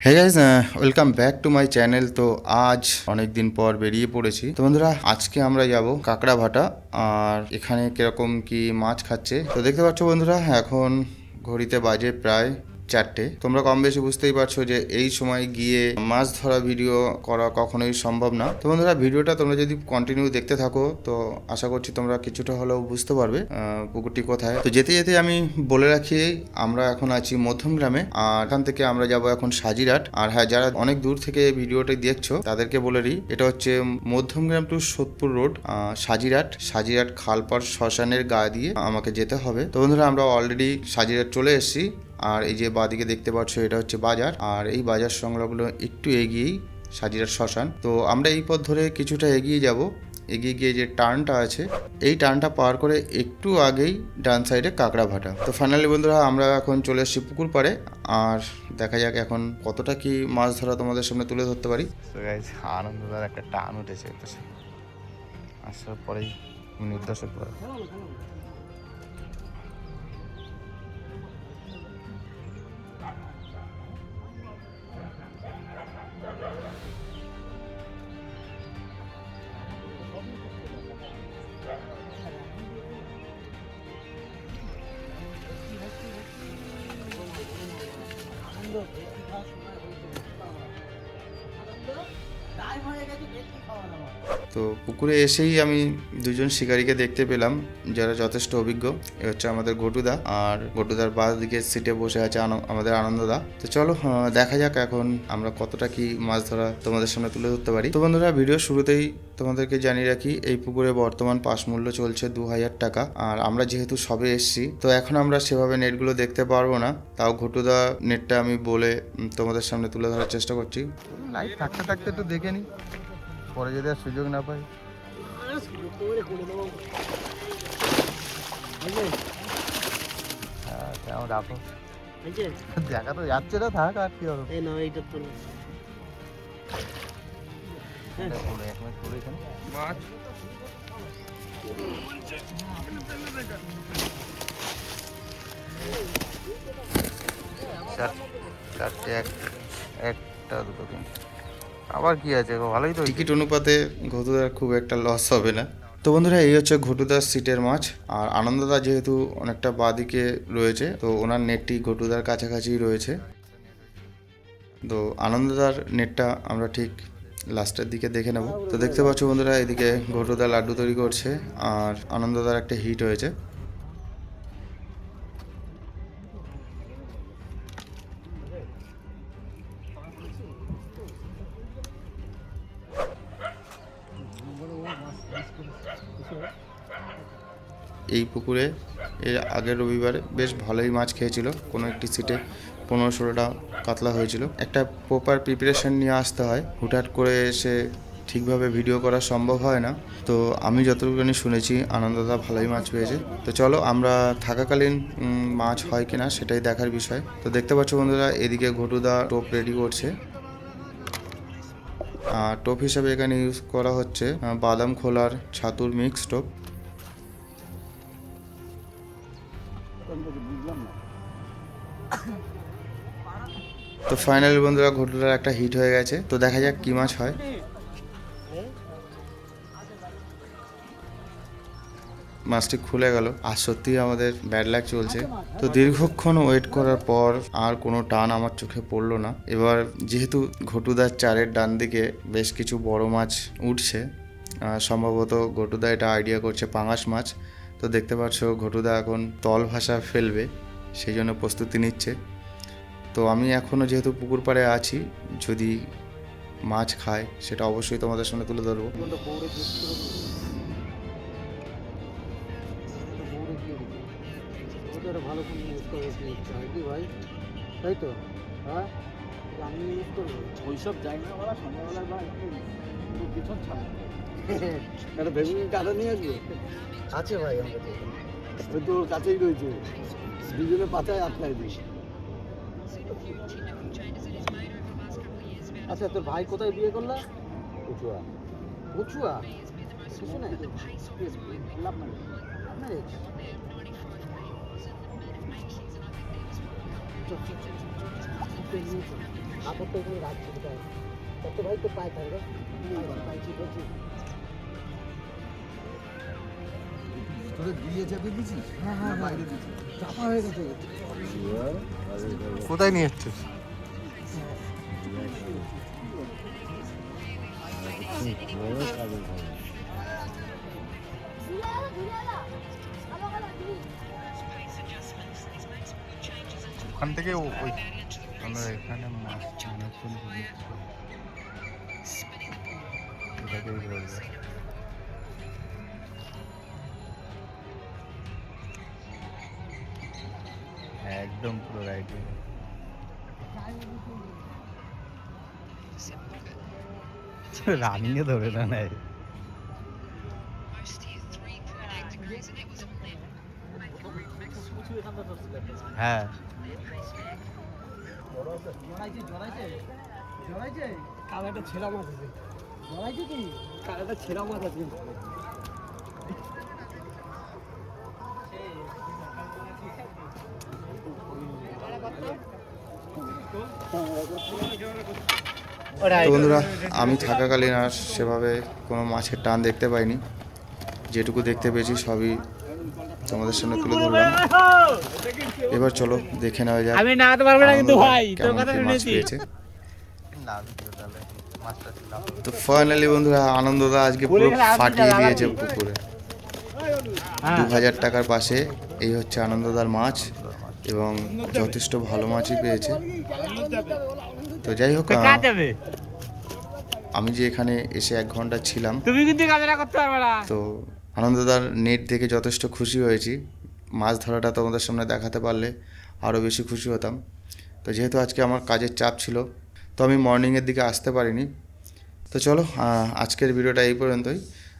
Hey guys, welcome back to my channel. তো আজ অনেক দিন পর বেরিয়ে পড়েছি। তো বন্ধুরা, আজকে আমরা যাব কাঁকড়া ভাটা। আর এখানে কিরকম কি মাছ খাচ্ছে তো দেখতে পাচ্ছ বন্ধুরা। এখন ঘড়িতে বাজে প্রায় 4টে। তোমরা কম বেশি বুঝতেই পারছো যে এই সময় গিয়ে মাছ ধরা ভিডিও করা কখনোই সম্ভব না। তো বন্ধুরা, ভিডিওটা তোমরা যদি কন্টিনিউ দেখতে থাকো তো আশা করছি তোমরা কিছুটা হলেও বুঝতে পারবে পুকুরটি কোথায়। তো যেতে যেতে আমি বলে রাখি, আমরা এখন আছি মধ্যমগ্রামে, আর এখান থেকে আমরা যাব এখন সাজিরহাট। আর হ্যাঁ, যারা অনেক দূর থেকে ভিডিওটি দেখছো তাদেরকে বলে দিই, এটা হচ্ছে মধ্যমগ্রাম টু সোদপুর রোড, সাজিরহাট খালপাড় শ্মশানের গা দিয়ে আমাকে যেতে হবে। তো বন্ধুরা, আমরা অলরেডি সাজিরহাট চলে এসেছি। আর এই যে বাদিকে দেখতে পাচ্ছ, এটা হচ্ছে বাজার। আর এই বাজার সংলগ্ন একটু এগিয়েই সাজিরহাট শ্মশান। তো আমরা এই পথ ধরে কিছুটা এগিয়ে যাব। এগিয়ে গিয়ে যে টার্নটা আছে, এই টার্নটা পার করে একটু আগেই ডান সাইডে কাঁকড়া ভাটা। তো ফাইনালি বন্ধুরা, আমরা এখন চলে এসেছি পুকুর পাড়ে। আর দেখা যাক এখন কতটা কি মাছ ধরা তোমাদের সামনে তুলে ধরতে পারি। তো গাইস, আনন্দদার একটা টান উঠেছে আসার পরেই নির্দেশক করে। তো পুকুরে এসেই আমি দুজন শিকারীকে দেখতে পেলাম, যারা যথেষ্ট অভিজ্ঞ। এ হচ্ছে আমাদের ঘটুদা, আর ঘটুদার বাঁ দিকের সিটে বসে আছে আমাদের আনন্দদা। তো চলো দেখা যাক এখন আমরা কতটা কি মাছ ধরা তোমাদের সামনে তুলে ধরতে পারি। তো বন্ধুরা, ভিডিও শুরুতেই তোমাদেরকে জানিয়ে রাখি, এই পুকুরে বর্তমান পাস মূল্য চলছে 2000 টাকা। আর আমরা যেহেতু সবে এসেছি, তো এখন আমরা সেভাবে নেটগুলো দেখতে পারবো না। তাও ঘটুদা নেটটা আমি বলে তোমাদের সামনে তুলে ধরার চেষ্টা করছি। লাইট থাকতে থাকতে একটু দেখে নি, পরে যদি আর সুযোগ না পাই। কেমন রাখো, দেখা তো যাচ্ছে না, থাক আর কি হবে। মাছ চারটে, একটা দুটো তিনটে, আবার কি আছে, ভালোই তো। টিকিট অনুপাতে ঘটুদার খুব একটা লস হবে না। তো বন্ধুরা, এই হচ্ছে ঘটুদার সিটের মাছ। আর আনন্দদা যেহেতু অনেকটা বাঁদিকে রয়েছে, তো ওনার নেটটি ঘটুদার কাছাকাছি রয়েছে। তো আনন্দদার নেটটা আমরা ঠিক লাস্টের দিকে দেখে নেব। তো দেখতে পাচ্ছ বন্ধুরা, এদিকে ঘটুদা লাড্ডু তৈরি করছে, আর আনন্দদার একটা হিট হয়েছে। এই পুকুরে এর আগের রবিবারে বেশ ভালোই মাছ খেয়েছিল। কোনো একটি সিটে 15-16টা কাতলা হয়েছিল। একটা প্রপার প্রিপারেশন নিয়ে আসতে হয়, হুটহাট করে এসে ঠিকভাবে ভিডিও করা সম্ভব হয় না। তো আমি যতটুকুনি শুনেছি, আনন্দদা ভালোই মাছ পেয়েছে। তো চলো, আমরা থাকাকালীন মাছ হয় কিনা সেটাই দেখার বিষয়। তো দেখতে পাচ্ছ বন্ধুরা, এদিকে ঘটুদা টোপ রেডি করছে। টোপ হিসাবে এখানে ইউজ করা হচ্ছে বাদাম খোলার ছাতুর মিক্স টোপ। তো ফাইনালি বন্ধুরা, ঘটুদার একটা হিট হয়ে গেছে। তো দেখা যাক কি মাছ হয়। মাছটি খুলে গেল, আর সত্যিই আমাদের ব্যাড লাক চলছে। তো দীর্ঘক্ষণ ওয়েট করার পর আর কোনো টান আমার চোখে পড়লো না। এবার যেহেতু ঘটুদার চারের ডান দিকে বেশ কিছু বড় মাছ উঠছে, সম্ভবত ঘটুদা এটা আইডিয়া করছে পাঙাশ মাছ। তো দেখতে পাচ্ছ ঘটুদা এখন তল ভাষা ফেলবে, সেই জন্য প্রস্তুতি নিচ্ছে। তো আমি এখনও যেহেতু পুকুর পাড়ে আছি, যদি মাছ খায় সেটা অবশ্যই তোমাদের সামনে তুলে ধরবো। ভালো ফোন ইউজ করে কি ভাই, তাই তো? হ্যাঁ, আমি ইউজ করবো ওইসব জায়গা বলা সন্ধ্যাবেলার বা একটু পিছন ছাড়া একটা বেগুনের কাঁটা নিয়ে আসবে। আছে ভাই, ওই তো ওর কাছেই রয়েছে, দুজনে পাচায় আটকায় দিস। আচ্ছা, তোর ভাই কোথায় বিয়ে করলা? কচুয়া। কচুয়া কিছু নাই, লাভ নাই। কোথায় নিয়ে এসছিস? ওখান থেকে ওই আমরা এখানে মাছ এটাকেই বলবে। একদম পুরো রাইটে রানিংয়ে ধরে না নেয়। হ্যাঁ ছেঁড়া মাছ আছে, জড়াইছে কি কালাটা ছেঁড়া মাছ আছে। তো বন্ধুরা, আমি থাকাকালীন আর সেভাবে কোনো মাছের টান দেখতে পাইনি। যেটুকু দেখতে পেয়েছি সবই তোমাদের সামনে তুলে ধরলাম। এবার চলো দেখে নেওয়া যাক আমি না তো পারবো না কিন্তু ভাই, তোর কেমন কথা কি মাছ শুনেছি। পেয়েছে। তো ফাইনালি বন্ধুরা, আনন্দদা আজকে পুরো ফাটিয়ে দিয়েছে পুকুরে। 2000 টাকার পাশে এই হচ্ছে আনন্দদার মাছ, এবং যথেষ্ট ভালো মাছই পেয়েছে। তো যাই হোক, আমি যে এখানে এসে 1 ঘন্টা ছিলাম, তুমি কিন্তু ক্যামেরা করতে পারবে না। তো আনন্দদার নেট দেখে যথেষ্ট খুশি হয়েছি। মাছ ধরাটা তোমাদের সামনে দেখাতে পারলে আরও বেশি খুশি হতাম। তো যেহেতু আজকে আমার কাজের চাপ ছিল, তো আমি মর্নিংয়ের দিকে আসতে পারিনি। তো চলো, আজকের ভিডিওটা এই পর্যন্তই।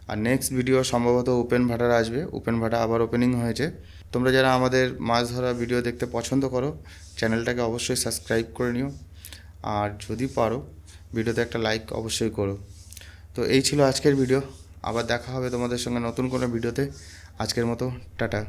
আর নেক্সট ভিডিও সম্ভবত ওপেন ভাটার আসবে। ওপেন ভাটা আবার ওপেনিং হয়েছে। তোমরা যারা আমাদের মাছ ধরা ভিডিও দেখতে পছন্দ করো, চ্যানেলটাকে অবশ্যই সাবস্ক্রাইব করে নিও। আর যদি পারো ভিডিওতে একটা লাইক অবশ্যই করো। তো এই ছিল আজকের ভিডিও। আবার দেখা হবে তোমাদের সঙ্গে নতুন কোনো ভিডিওতে। আজকের মতো টাটা।